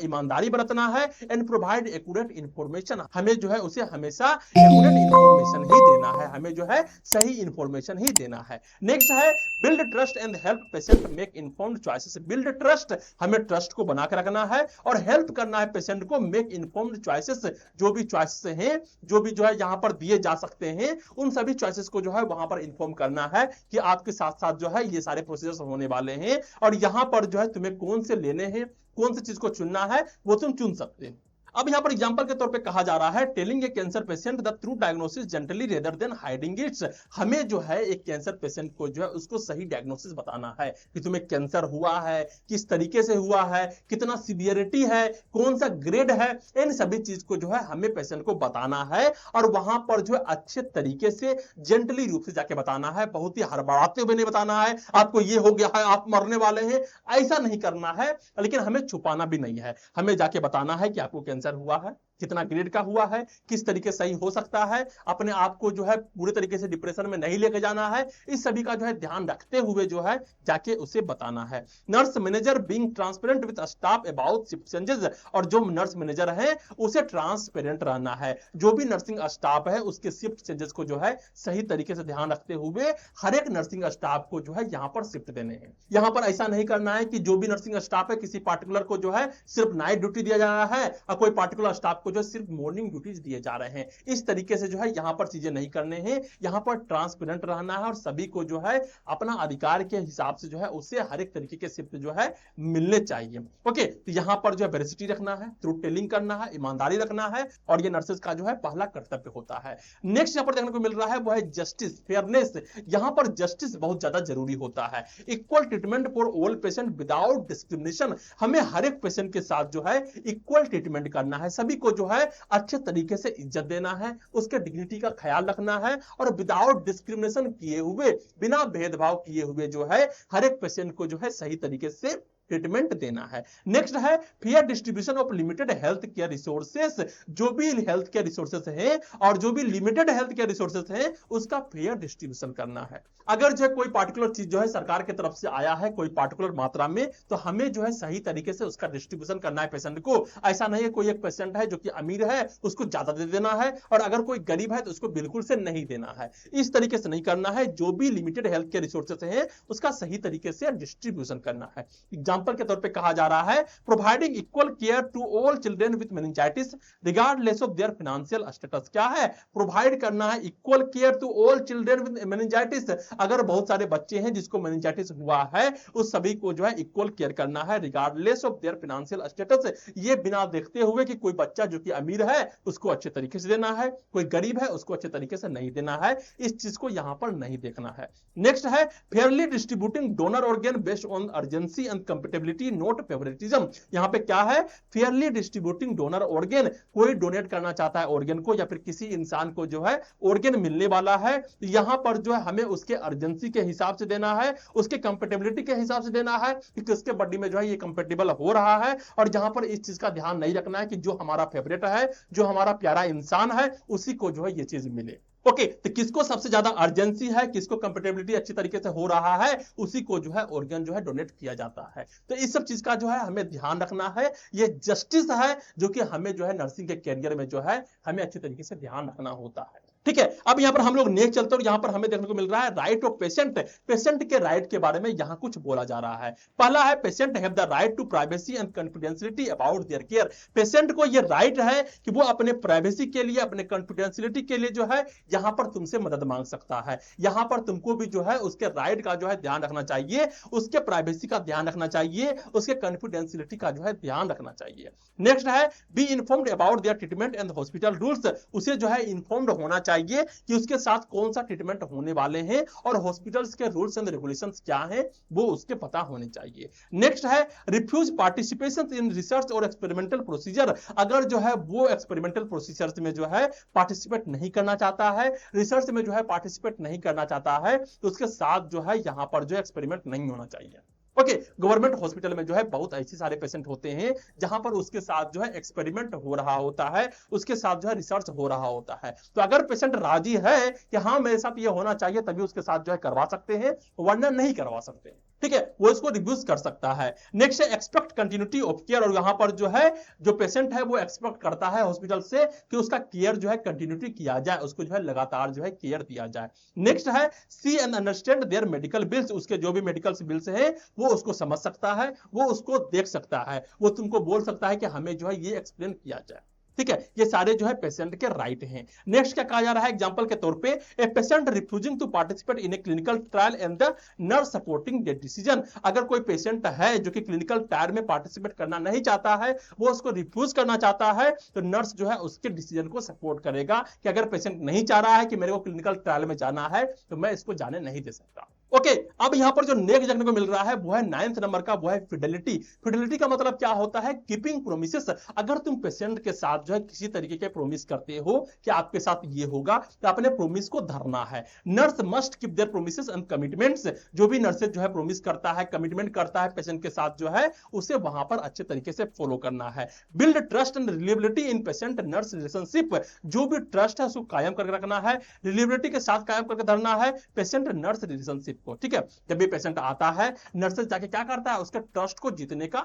[SPEAKER 1] ईमानदारी बरतना है। एंड प्रोवाइड एक्यूरेट इंफॉर्मेशन, हमें जो है उसे हमेशा एक्यूरेट इंफॉर्मेशन ही देना है, हमें जो है सही इंफॉर्मेशन ही देना है। नेक्स्ट है build trust and help patient make informed choices. Build trust, हमें ट्रस्ट को बना के रखना है और हेल्प करना है पेशेंट को मेक इन्फॉर्म्ड चॉइसेस। जो भी चॉइसेस हैं, जो भी जो है यहां पर दिए जा सकते हैं, उन सभी चॉइसेस को जो है वहां पर इन्फॉर्म करना है कि आपके साथ साथ जो है ये सारे प्रोसीजर्स होने वाले हैं और यहां पर जो है तुम्हें कौन से लेने हैं, कौन सी चीज को चुनना है, वो तुम चुन सकते हैं। अब यहाँ पर एग्जांपल के तौर पे कहा जा रहा है, telling a cancer patient the true diagnosis gently rather than hiding it's. हमें जो है एक कैंसर पेशेंट को जो है उसको सही डायग्नोसिस बताना है कि तुम्हें कैंसर हुआ है, किस तरीके से हुआ है, कितना सीवियरिटी है, कौन सा ग्रेड है, इन सभी चीज को जो है हमें पेशेंट को बताना है और वहां पर जो है अच्छे तरीके से जेंटली रूप से जाके बताना है। बहुत ही हड़बड़ाते हुए नहीं बताना है, आपको ये हो गया है, आप मरने वाले हैं, ऐसा नहीं करना है। लेकिन हमें छुपाना भी नहीं है, हमें जाके बताना है कि आपको कैंसर हुआ है, कितना ग्रेड का हुआ है, किस तरीके सही हो सकता है, अपने आप को जो है पूरे तरीके से डिप्रेशन में नहीं लेके जाना है। इस सभी का जो है ध्यान रखते हुए जो है जाके उसे बताना है। Nurse manager being transparent with staff about shift changes, और जो नर्स मैनेजर है उसे ट्रांसपेरेंट रहना है, जो भी नर्सिंग स्टाफ है उसके शिफ्ट चेंजेस को जो है सही तरीके से ध्यान रखते हुए हर एक नर्सिंग स्टाफ को जो है यहां पर शिफ्ट देने हैं। यहां पर ऐसा नहीं करना है कि जो भी नर्सिंग स्टाफ है किसी पार्टिकुलर को जो है सिर्फ नाइट ड्यूटी दिया जा रहा है और कोई पार्टिकुलर स्टाफ को जो सिर्फ मॉर्निंग ड्यूटीज दिए जा रहे हैं। इस तरीके से जो है यहां पर चीजें नहीं करने हैं, यहां पर ट्रांसपेरेंट रहना है और सभी को जो है अपना अधिकार के हिसाब से जो है उसे हर एक तरीके के शिफ्ट जो है मिलने चाहिए। ओके, तो यहां पर जो है वेरिसिटी रखना है, ट्रूथ टेलिंग करना है, ईमानदारी रखना है और ये नर्सेस का जो है पहला कर्तव्य होता है। नेक्स्ट यहां पर देखने को मिल रहा है वो है जस्टिस, फेयरनेस। यहां पर जस्टिस बहुत ज्यादा जरूरी होता है। Equal treatment for all patient without discrimination. हमें हर एक पेशेंट के साथ जो है इक्वल ट्रीटमेंट करना है, सभी को जो है अच्छे तरीके से इज्जत देना है, उसके डिग्निटी का ख्याल रखना है और विदाउट डिस्क्रिमिनेशन किए हुए, बिना भेदभाव किए हुए जो है हर एक पेशेंट को जो है सही तरीके से ट्रीटमेंट देना है। नेक्स्ट है fair distribution of limited health care resources. जो भी हेल्थ केयर रिसोर्सेस हैं और जो भी लिमिटेड हेल्थ केयर रिसोर्सेस हैं उसका फेयर डिस्ट्रीब्यूशन करना है। अगर जो कोई पार्टिकुलर चीज जो है सरकार की तरफ से आया है कोई पार्टिकुलर मात्रा में, तो हमें जो है सही तरीके से उसका डिस्ट्रीब्यूशन करना है पेशेंट को। ऐसा नहीं है कोई एक पेशेंट है जो कि अमीर है उसको ज्यादा दे देना है और अगर कोई गरीब है तो उसको बिल्कुल से नहीं देना है। इस तरीके से नहीं करना है। जो भी लिमिटेड हेल्थ केयर रिसोर्सेस हैं उसका सही तरीके से डिस्ट्रीब्यूशन करना है। एग्जांपल के तौर पे कहा जा रहा है, providing equal care to all children with meningitis regardless of their financial status. क्या है? प्रोवाइड करना है equal care to all children with meningitis. अगर बहुत सारे बच्चे हैं जिसको मेनिंजाइटिस हुआ है उस सभी को जो है इक्वल केयर करना है regardless of their financial status. ये बिना देखते हुए कि कोई बच्चा जो कि अमीर है उसको अच्छे तरीके से देना है, कोई गरीब है उसको अच्छे तरीके से नहीं देना है। इस चीज को यहां पर नहीं देखना है। नेक्स्ट है Fairlie distributing donor organ based on urgency and compatibility note favouritism. यहां पे क्या है? Fairlie distributing donor organ. कोई डोनेट करना चाहता है ऑर्गन को या फिर किसी इंसान को जो है ऑर्गन मिलने वाला है, तो यहां पर जो है हमें उसके अर्जेंसी के हिसाब से देना है, उसके कंपेटेबिलिटी के हिसाब से देना है कि किसके बॉडी में जो है ये कंपेटेबल हो रहा है। और जहां पर इस चीज का ध्यान नहीं रखना है कि जो हमारा फेवरेट है, जो हमारा प्यारा इंसान है, उसी को जो है ये चीज मिले। ओके, तो किसको सबसे ज्यादा अर्जेंसी है, किसको कंपेटेबिलिटी अच्छी तरीके से हो रहा है, उसी को जो है ऑर्गन जो है डोनेट किया जाता है। तो इस सब चीज का जो है हमें ध्यान रखना है। ये जस्टिस है जो कि हमें जो है नर्सिंग के कैरियर में जो है हमें अच्छी तरीके से ध्यान रखना होता है। ठीक है, अब यहां पर हम लोग नेक्स्ट चलते हैं और यहां पर हमें देखने को मिल रहा है राइट ऑफ पेशेंट। पेशेंट के राइट के बारे में यहां कुछ बोला जा रहा है। पहला है patient have the right to privacy and confidentiality about their care. Patient को यह राइट है कि वो अपने प्राइवेसी के लिए, अपने कॉन्फिडेंशियलिटी के लिए जो है यहां पर तुमसे मदद मांग सकता है। यहां पर तुमको भी जो है उसके राइट का जो है ध्यान रखना चाहिए, उसके प्राइवेसी का ध्यान रखना चाहिए, उसके कॉन्फिडेंशियलिटी का जो है ध्यान रखना चाहिए। नेक्स्ट है be informed about their treatment and hospital rules. उसे जो है इन्फॉर्म्ड होना चाहिए कि उसके साथ कौन सा ट्रीटमेंट होने वाले हैं और हॉस्पिटल्स के रूल्स एंड रेगुलेशंस क्या हैं वो उसके पता होने चाहिए। नेक्स्ट है रिफ्यूज पार्टिसिपेशन इन रिसर्च और एक्सपेरिमेंटल प्रोसीजर। अगर जो है वो एक्सपेरिमेंटल प्रोसीजर्स में जो है पार्टिसिपेट नहीं करना चाहता है, रिसर्च में जो है पार्टिसिपेट नहीं करना चाहता है, तो उसके साथ जो है यहां पर जो एक्सपेरिमेंट नहीं होना चाहिए। ओके, गवर्नमेंट हॉस्पिटल में जो है बहुत ऐसे सारे पेशेंट होते हैं जहां पर उसके साथ जो है एक्सपेरिमेंट हो रहा होता है, उसके साथ जो है रिसर्च हो रहा होता है। तो अगर पेशेंट राजी है कि हाँ मेरे साथ ये होना चाहिए, तभी उसके साथ जो है करवा सकते हैं, वरना नहीं करवा सकते। ठीक है, वो इसको रिव्यूज कर सकता है। नेक्स्ट है एक्सपेक्ट कंटिन्यूटी ऑफ केयर। और यहां पर जो है जो पेशेंट है वो एक्सपेक्ट करता है हॉस्पिटल से कि उसका केयर जो है कंटिन्यूटी किया जाए, उसको जो है लगातार जो है केयर दिया जाए। नेक्स्ट है see and understand their medical bills. उसके जो भी मेडिकल बिल्स है वो उसको समझ सकता है, वो उसको देख सकता है, वो तुमको बोल सकता है कि हमें जो है ये एक्सप्लेन किया जाए। ठीक है, ये सारे जो है पेशेंट के राइट हैं। नेक्स्ट क्या कहा जा रहा है एग्जांपल के तौर पे, a patient refusing to participate in a clinical trial and the nurse supporting the decision. अगर कोई पेशेंट है जो कि क्लिनिकल ट्रायल में पार्टिसिपेट करना नहीं चाहता है, वो उसको रिफ्यूज करना चाहता है, तो नर्स जो है उसके डिसीजन को सपोर्ट करेगा कि अगर पेशेंट नहीं चाह रहा है कि मेरे को क्लिनिकल ट्रायल में जाना है तो मैं इसको जाने नहीं दे सकता। ओके, अब यहां पर जो नेक्स्ट देखने को मिल रहा है वो है 9th नंबर का, वो है फिडेलिटी। फिडेलिटी का मतलब क्या होता है, कीपिंग प्रोमिसेस। अगर तुम पेशेंट के साथ जो है किसी तरीके के प्रोमिस करते हो कि आपके साथ ये होगा, तो अपने प्रोमिस को धरना है। Nurse must keep their promises and commitments. जो भी नर्सेज जो है प्रोमिस करता है, कमिटमेंट करता है पेशेंट के साथ जो है, उसे वहां पर अच्छे तरीके से फॉलो करना है। Build trust and reliability in patient nurse relationship. जो भी ट्रस्ट है उसको कायम करके रखना है, रिलेबिलिटी के साथ कायम करके धरना है पेशेंट नर्स रिलेशनशिप को। ठीक है, जब भी पेशेंट आता है, नर्सेज जाके क्या करता है, उसके ट्रस्ट को जीतने का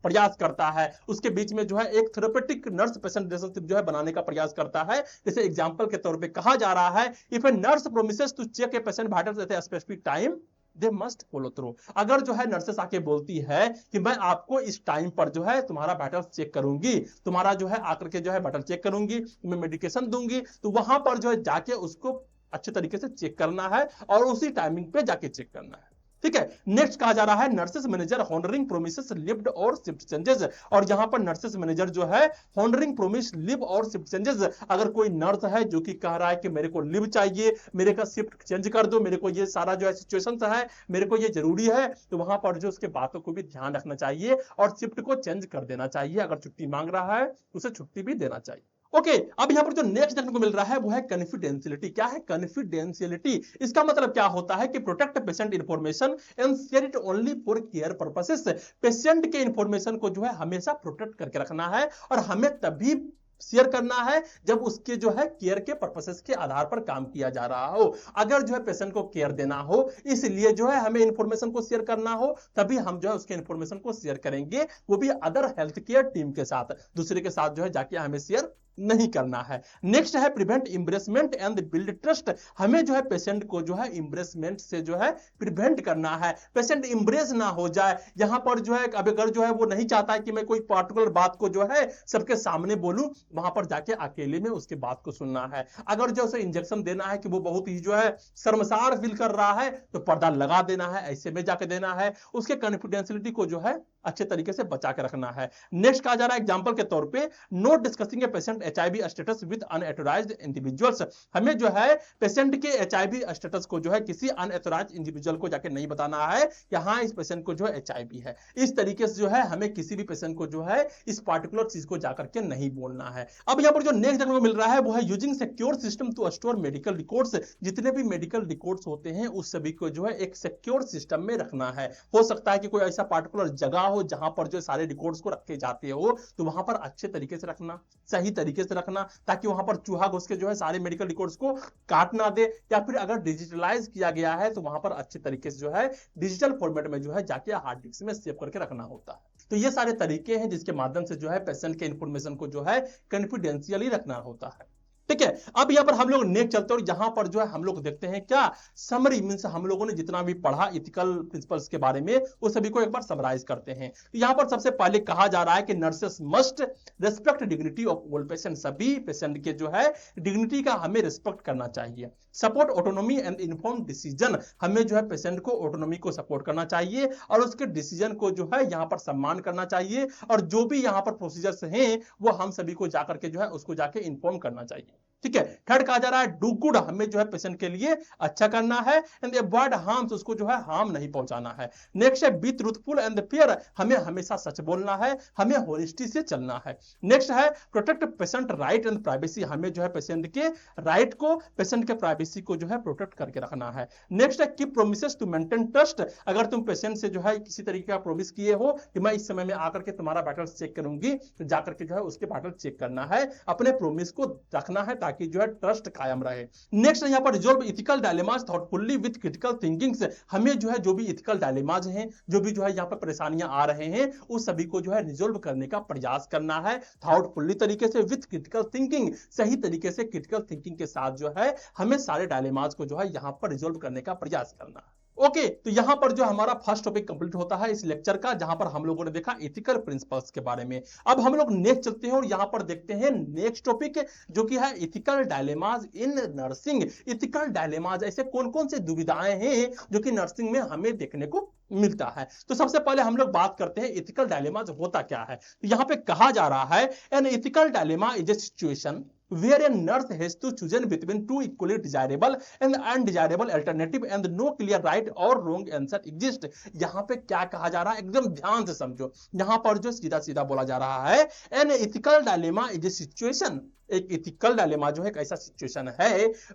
[SPEAKER 1] प्रयास करता है, उसके बीच में जो है एक थेरेपेटिक नर्स पेशेंट रिलेशनशिप जो है बनाने का प्रयास करता है। जैसे एग्जांपल के तौर पे कहा जा रहा है, if a nurse promises to check a patient vitals at a specific time they must follow through. अगर जो है नर्सेस आके बोलती है कि मैं आपको इस टाइम पर जो है तुम्हारा वाइटल्स चेक करूंगी, तुम्हारा जो है आकर के जो है वाइटल चेक करूंगी, तुम्हें मेडिकेशन दूंगी, तो वहां पर जो है जाके उसको अच्छे तरीके से चेक करना है और उसी टाइमिंग पे जाके चेक करना है। ठीक है, नेक्स्ट कहा जा रहा है nurses manager honouring promises lived और शिफ्ट चेंजेस। और यहां पर नर्सेस मैनेजर जो है हॉनरिंग प्रोमिस लिव और शिफ्ट चेंजेस। अगर कोई नर्स है जो कि कह रहा है कि मेरे को लिव चाहिए, मेरे का शिफ्ट चेंज कर दो, मेरे को ये सारा जो है सिचुएशन है, मेरे को ये जरूरी है, तो वहां पर जो उसके बातों को भी ध्यान रखना चाहिए और शिफ्ट को चेंज कर देना चाहिए। अगर छुट्टी मांग रहा है उसे छुट्टी भी देना चाहिए। ओके, अब यहां पर जो नेक्स्ट देखने को मिल रहा है वो है कॉन्फिडेंशियलिटी। क्या है कॉन्फिडेंशियलिटी? इसका मतलब क्या होता है कि protect patient information and share it only for care purposes. Patient के इंफॉर्मेशन को जो है हमेशा प्रोटेक्ट करके रखना है और हमें तभी शेयर करना है जब उसके जो है केयर के पर्पसेस के आधार पर काम किया जा रहा हो। अगर जो है पेशेंट को केयर देना हो, इसलिए जो है हमें इंफॉर्मेशन को शेयर करना हो, तभी हम जो है उसके इंफॉर्मेशन को शेयर करेंगे, वो भी अदर हेल्थ केयर टीम के साथ। दूसरे के साथ जो है जाके हमें शेयर नहीं करना है। नेक्स्ट है प्रिवेंट एम्ब्रेसमेंट एंड बिल्ड ट्रस्ट। हमें जो है पेशेंट को जो है एम्ब्रेसमेंट से जो है प्रिवेंट करना है, पेशेंट एम्ब्रेस ना हो जाए। यहां पर जो है अगर जो है वो नहीं चाहता है कि मैं कोई पार्टिकुलर बात को जो है सबके सामने बोलूं, वहां पर जाके अकेले में उसके बात को सुनना है। अगर जो उसे इंजेक्शन देना है कि वो बहुत ही जो है शर्मसार फील कर रहा है, तो पर्दा लगा देना है, ऐसे में जाके देना है। उसके कॉन्फिडेंशियलिटी को जो है अच्छे तरीके से बचा के रखना है। नेक्स्ट कहा जा रहा है एग्जांपल के तौर पे, not discussing a patient HIV status with unauthorised individuals. हमें जो है पेशेंट के एचआईवी स्टेटस को जो है किसी अनऑथराइज्ड इंडिविजुअल को जाके नहीं बताना है कि हाँ इस पेशेंट को जो है एचआईवी है। इस तरीके से जो है हमें किसी भी पेशेंट को जो है इस पार्टिकुलर चीज को जाकर के नहीं बोलना है। अब यहां पर जो नेक्स्ट देखने को मिल रहा है वो है using secure system to store medical records. जितने भी मेडिकल रिकॉर्ड्स होते हैं उस सभी को जो है एक सिक्योर सिस्टम में रखना है। हो सकता है कि कोई ऐसा पार्टिकुलर जगह हो जहां पर जो सारे रिकॉर्ड्स को रखे जाते हो, तो वहां पर अच्छे तरीके से रखना, सही तरीके से रखना, ताकि वहां पर चूहा घुस के जो है सारे मेडिकल रिकॉर्ड्स को काट ना दे। या फिर अगर डिजिटलाइज किया गया है तो वहां पर अच्छे तरीके से जो है डिजिटल फॉर्मेट में जो है जाके हार्ड डिस्क में सेव करके रखना होता है। तो ये सारे तरीके हैं जिसके माध्यम से जो है पेशेंट के इंफॉर्मेशन को जो है कॉन्फिडेंशियली रखना होता है। ठीक है, अब यहां पर हम लोग नेक्स्ट चलते हैं और यहां पर जो है हम लोग देखते हैं क्या समरी मींस हम लोगों ने जितना भी पढ़ा इथिकल प्रिंसिपल्स के बारे में वो सभी को एक बार समराइज करते हैं। तो यहां पर सबसे पहले कहा जा रहा है कि nurses must respect dignity of all patient. सभी पेशेंट के जो है डिग्निटी का हमें रिस्पेक्ट करना चाहिए। Support autonomy and inform decision. हमें जो है पेशेंट को ऑटोनॉमी को सपोर्ट करना चाहिए और उसके डिसीजन को जो है यहां पर सम्मान करना चाहिए। और जो भी यहां पर प्रोसीजर्स हैं वो हम सभी को जाकर के जो है उसको जाके इन्फॉर्म करना चाहिए। ठीक है, थर्ड कहा जा रहा है डू गुड। हमें जो है पेशेंट के लिए अच्छा करना है एंड अवॉइड हार्म्स, उसको जो है हार्म नहीं पहुंचाना है। नेक्स्ट है बी ट्रूथफुल एंड फेयर। हमें हमेशा सच बोलना है, हमें होनेस्टी से चलना है। नेक्स्ट है protect patient right and privacy. हमें जो है पेशेंट के राइट को, पेशेंट के प्राइवेसी को जो है प्रोटेक्ट करके रखना है। नेक्स्ट है keep promises to maintain trust. अगर तुम पेशेंट से जो है किसी तरीके का प्रोमिस किए हो कि मैं इस समय में आकर के तुम्हारा वाइटल्स चेक करूंगी, तो जाकर के जो है उसके वाइटल्स चेक करना है, अपने प्रोमिस को रखना है ताकि जो है ट्रस्ट कायम रहे। नेक्स्ट यहां पर resolve ethical dilemmas thoughtfully with critical thinkings. हमें जो है जो भी इथिकल डायलेमास हैं, जो भी जो है यहां पर परेशानियां आ रहे हैं, उस सभी को जो है रिजॉल्व करने का प्रयास करना है थॉटफुल्ली तरीके से विद क्रिटिकल थिंकिंग। सही तरीके से क्रिटिकल थिंकिंग के साथ जो है हमें सारे डायलेमास को जो है यहां पर रिजॉल्व करने का प्रयास करना है। ओके, तो यहां पर जो हमारा फर्स्ट टॉपिक कंप्लीट होता है इस लेक्चर का, जहां पर हम लोगों ने देखा एथिकल प्रिंसिपल्स के बारे में। अब हम लोग नेक्स्ट चलते हैं और यहां पर देखते हैं नेक्स्ट टॉपिक जो कि है एथिकल डायलेमाज इन नर्सिंग। एथिकल डायलेमाज ऐसे कौन कौन से दुविधाएं हैं जो कि नर्सिंग में हमें देखने को मिलता है। तो सबसे पहले हम लोग बात करते हैं एथिकल डायलेमाज होता क्या है। तो यहां पे कहा जा रहा है an ethical dilemma is a situation where a nurse has to choose between two equally desirable and undesirable alternative and no clear right or wrong answer exist। यहां पे क्या कहा जा रहा है एकदम ध्यान से समझो। यहां पर जो सीधा सीधा बोला जा रहा है an ethical dilemma is a situation, एक एथिकल डायलेमा जो है एक ऐसा सिचुएशन है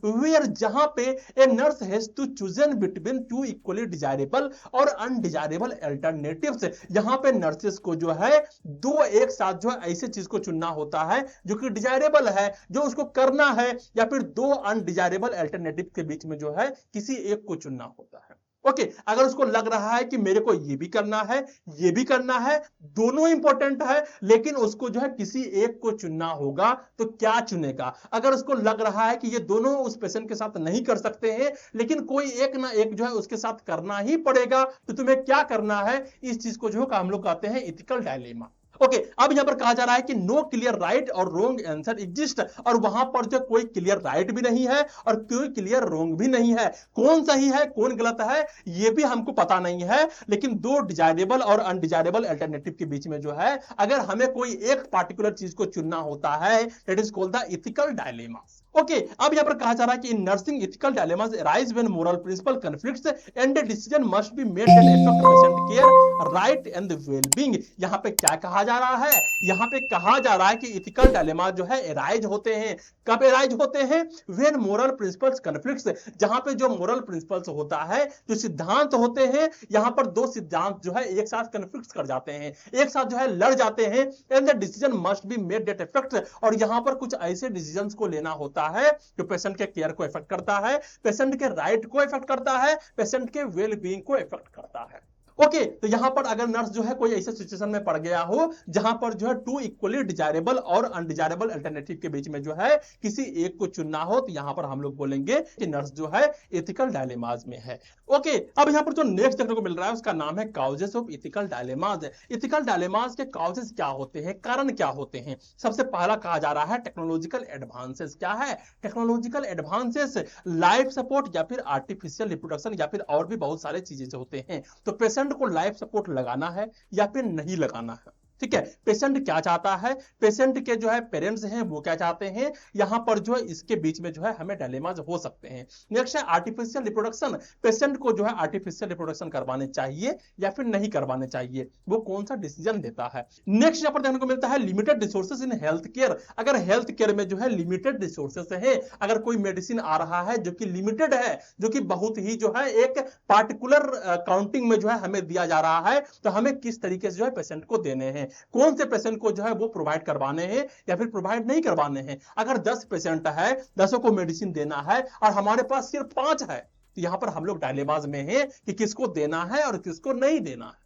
[SPEAKER 1] वेयर जहां पे a nurse has to chosen between two equally desirable और अनडिजायरेबल अल्टरनेटिव्स। यहां पे नर्सेस को जो है दो एक साथ जो है ऐसे चीज को चुनना होता है जो कि डिजायरेबल है, जो उसको करना है, या फिर दो अनडिजायरेबल अल्टरनेटिव के बीच में जो है किसी एक को चुनना होता है। ओके, अगर उसको लग रहा है कि मेरे को ये भी करना है, ये भी करना है, दोनों इंपॉर्टेंट है, लेकिन उसको जो है किसी एक को चुनना होगा, तो क्या चुनेगा? अगर उसको लग रहा है कि ये दोनों उस पेशेंट के साथ नहीं कर सकते हैं, लेकिन कोई एक ना एक जो है उसके साथ करना ही पड़ेगा, तो तुम्हें क्या करना है? इस चीज को जो हम लोग कहते हैं एथिकल डायलेमा। ओके, अब यहां पर कहा जा रहा है कि नो क्लियर राइट और रोंग आंसर एग्जिस्ट, और वहां पर जो कोई क्लियर राइट भी नहीं है और कोई क्लियर रोंग भी नहीं है। कौन सही है कौन गलत है ये भी हमको पता नहीं है, लेकिन दो डिजायरेबल और अनडिजायरेबल अल्टरनेटिव के बीच में जो है अगर हमें कोई एक पार्टिकुलर चीज को चुनना होता है, that is called the ethical dilemma. Okay, अब यहां पर कहा जा रहा है कि in nursing ethical dilemmas arise when moral principle conflicts and a decision must be made that affect patient care right and the wellbeing. यहां पे क्या कहा जा रहा है? यहां पे कहा जा रहा है कि एथिकल डायलेमा जो है अराइज होते हैं। कब अराइज होते हैं? व्हेन मोरल प्रिंसिपल्स कॉन्फ्लिक्ट्स, जहां पे जो मोरल प्रिंसिपल्स होता है, जो सिद्धांत होते हैं, यहां पर दो सिद्धांत जो है एक साथ कॉन्फ्लिक्ट कर जाते हैं, एक साथ जो है लड़ जाते हैं, and the decision must be made that affect, और यहां पर कुछ ऐसे डिसीजंस को लेना होता है जो पेशेंट के केयर को इफेक्ट करता है, पेशेंट के राइट को इफेक्ट करता है, पेशेंट के वेल बीइंग को इफेक्ट करता है। ओके, तो यहां पर अगर नर्स जो है कोई ऐसे सिचुएशन में पड़ गया हो जहां पर जो है टू इक्वली डिजायरेबल और अनडिजायरेबल अल्टरनेटिव के बीच में जो है किसी एक को चुनना हो, तो यहां पर हम लोग बोलेंगे कि नर्स जो है एथिकल डायलेमाज में है। ओके, अब यहां पर जो नेक्स्ट देखने को मिल रहा है उसका नाम है causes of ethical dilemmas. Ethical dilemmas के काउजेस क्या होते हैं, कारण क्या होते हैं? सबसे पहला कहा जा रहा है टेक्नोलॉजिकल एडवांसेस। क्या है टेक्नोलॉजिकल एडवांसेस? लाइफ सपोर्ट या फिर आर्टिफिशियल रिप्रोडक्शन या फिर और भी बहुत सारे चीजें होते हैं। तो पेशेंट को लाइफ सपोर्ट लगाना है या फिर नहीं लगाना है, ठीक है। पेशेंट क्या चाहता है, पेशेंट के जो है पेरेंट्स हैं वो क्या चाहते हैं, यहां पर जो है इसके बीच में जो है हमें डायलेमाज हो सकते हैं। नेक्स्ट है आर्टिफिशियल रिप्रोडक्शन। पेशेंट को जो है आर्टिफिशियल रिप्रोडक्शन करवाने चाहिए या फिर नहीं करवाने चाहिए, वो कौन सा डिसीजन लेता है। नेक्स्ट यहां पर देखने को मिलता है limited resources in health care. अगर हेल्थ केयर में जो है लिमिटेड रिसोर्सेज है, अगर कोई मेडिसिन आ रहा है जो कि लिमिटेड है, जो कि बहुत ही जो है एक पार्टिकुलर काउंटिंग में जो है हमें दिया जा रहा है, तो हमें किस तरीके से जो है पेशेंट को देने हैं, कौन से पेशेंट को जो है वो प्रोवाइड करवाने हैं या फिर प्रोवाइड नहीं करवाने हैं। अगर 10 पेशेंट है, 10 को मेडिसिन देना है और हमारे पास सिर्फ 5 है, तो यहां पर हम लोग डायलेमाज में हैं कि किसको देना है और किसको नहीं देना है,